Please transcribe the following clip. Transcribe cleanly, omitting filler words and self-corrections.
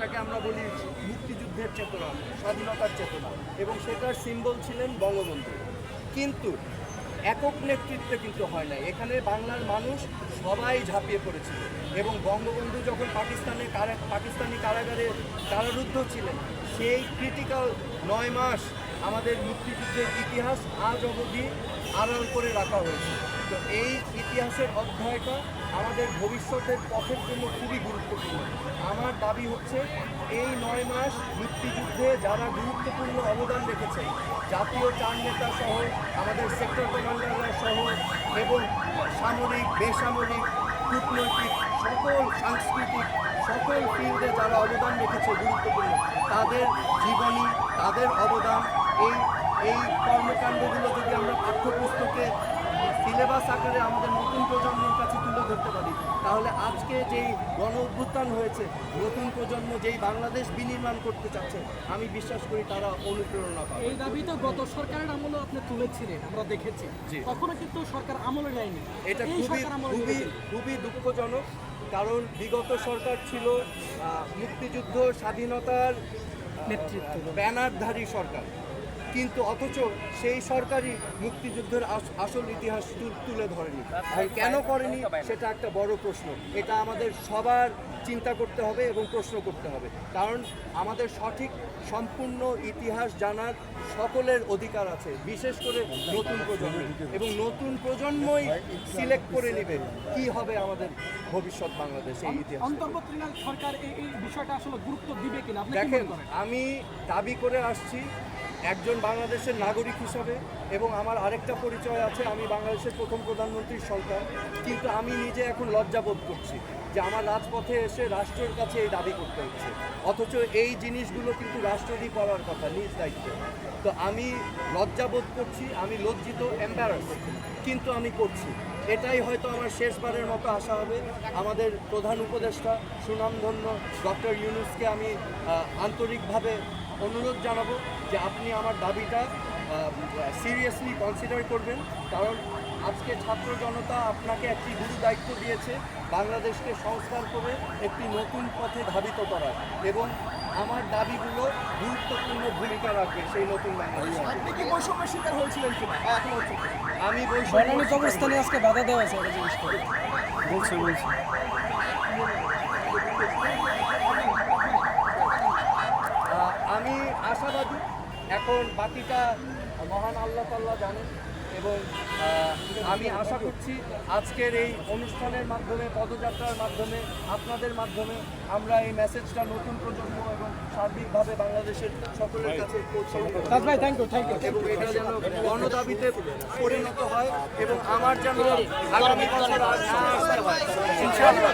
যেটাকে আমরা বলি মুক্তিযুদ্ধের চেতনা, স্বাধীনতার চেতনা, এবং সেটার সিম্বল ছিলেন বঙ্গবন্ধু। কিন্তু একক নেতৃত্বে কিন্তু হয় নাই, এখানে বাংলার মানুষ সবাই ঝাঁপিয়ে পড়েছিল। এবং বঙ্গবন্ধু যখন পাকিস্তানি কারাগারে কারারুদ্ধ ছিলেন, সেই ক্রিটিক্যাল 9 মাস আমাদের মুক্তিযুদ্ধের ইতিহাস আজ অবধি আড়াল করে রাখা হয়েছে। তো এই ইতিহাসের অধ্যায়টা আমাদের ভবিষ্যতের পথের জন্য খুবই গুরুত্বপূর্ণ। আমার দাবি হচ্ছে এই 9 মাস মুক্তিযুদ্ধে যারা গুরুত্বপূর্ণ অবদান রেখেছেন, জাতীয় 4 নেতা সহ, আমাদের সেক্টর কমান্ডাররা সহ, এবং সামরিক, বেসামরিক, কূটনৈতিক, সকল সাংস্কৃতিক, সকল ফিল্ডে যারা অবদান রেখেছে গুরুত্বপূর্ণ, তাদের জীবনী, তাদের অবদান, এই কর্মকাণ্ডগুলো যদি আমরা পাঠ্যপুস্তকে সিলেবাস আকারে আমাদের নতুন প্রজন্মের কাছে তুলে ধরতে পারি, তাহলে আজকে যেই গণ অভ্যুত্থান হয়েছে, নতুন প্রজন্ম যেই বাংলাদেশ বিনির্মাণ করতে চাচ্ছে, আমি বিশ্বাস করি তারা অনুপ্রেরণা পাবে। এই দাবি তো গত সরকারের আমলে আপনি তুলেছিলেন, আমরা দেখেছি, তখনও কিন্তু সরকার আমলে নেয়নি। এটা খুবই দুঃখজনক, কারণ বিগত সরকার ছিল মুক্তিযুদ্ধ স্বাধীনতার নেতৃত্ব ব্যানারধারী সরকার, কিন্তু অথচ সেই সরকারই মুক্তিযুদ্ধের আসল ইতিহাস তুলে ধরেনি। কেন করেনি সেটা একটা বড় প্রশ্ন। এটা আমাদের সবার চিন্তা করতে হবে এবং প্রশ্ন করতে হবে, কারণ আমাদের সঠিক সম্পূর্ণ ইতিহাস জানার সকলের অধিকার আছে, বিশেষ করে নতুন প্রজন্ম, এবং নতুন প্রজন্মই সিলেক্ট করে নেবে কি হবে আমাদের ভবিষ্যৎ বাংলাদেশ। এই ইতিহাস অন্তর্বর্তীকালীন সরকার এই বিষয়টা আসলে গুরুত্ব দিবে কিনা? দেখেন, আমি দাবি করে আসছি একজন বাংলাদেশের নাগরিক হিসাবে, এবং আমার আরেকটা পরিচয় আছে, আমি বাংলাদেশের প্রথম প্রধানমন্ত্রীর সন্তান, কিন্তু আমি নিজে এখন লজ্জাবোধ করছি যে আমার রাজপথে এসে রাষ্ট্রের কাছে এই দাবি করতে হচ্ছে, অথচ এই জিনিসগুলো কিন্তু রাষ্ট্রেরই করার কথা, নিজ দায়িত্বে। তো আমি লজ্জাবোধ করছি, আমি লজ্জিত, এম্বারাস, কিন্তু আমি করছি। এটাই হয়তো আমার শেষবারের মতো আশা হবে। আমাদের প্রধান উপদেষ্টা সুনামধন্য ডক্টর ইউনূসকে আমি আন্তরিকভাবে অনুরোধ জানাবো যে আপনি আমার দাবিটা সিরিয়াসলি কনসিডার করবেন, কারণ আজকে ছাত্র জনতা আপনাকে একটি গুরু দায়িত্ব দিয়েছে বাংলাদেশকে সংস্কার করে একটি নতুন পথে ধাবিত করার, এবং আমার দাবিগুলো গুরুত্বপূর্ণ ভূমিকা রাখবে সেই নতুন বাংলাদেশ। আপনি কি বৈষম্যের শিকার হয়েছিলেন কিনা? এখন হচ্ছে আমি বৈষম্য অবস্থানে আজকে বাধা দেওয়া আছে, বলছি আমি আশাবাদী। এখন বাকিটা মহান আল্লাহ তাআলা জানেন, এবং আমি আশা করছি আজকের এই অনুষ্ঠানের মাধ্যমে, পদযাত্রার মাধ্যমে, আপনাদের মাধ্যমে আমরা এই মেসেজটা নতুন প্রজন্ম এবং সার্বিকভাবে বাংলাদেশের সকলের কাছে পৌঁছে দেব, এবং এটা যেন গণদাবিতে পরিণত হয়, এবং আমার যেন আগামী বছর আর না আসতে হয়, ইনশাআল্লাহ।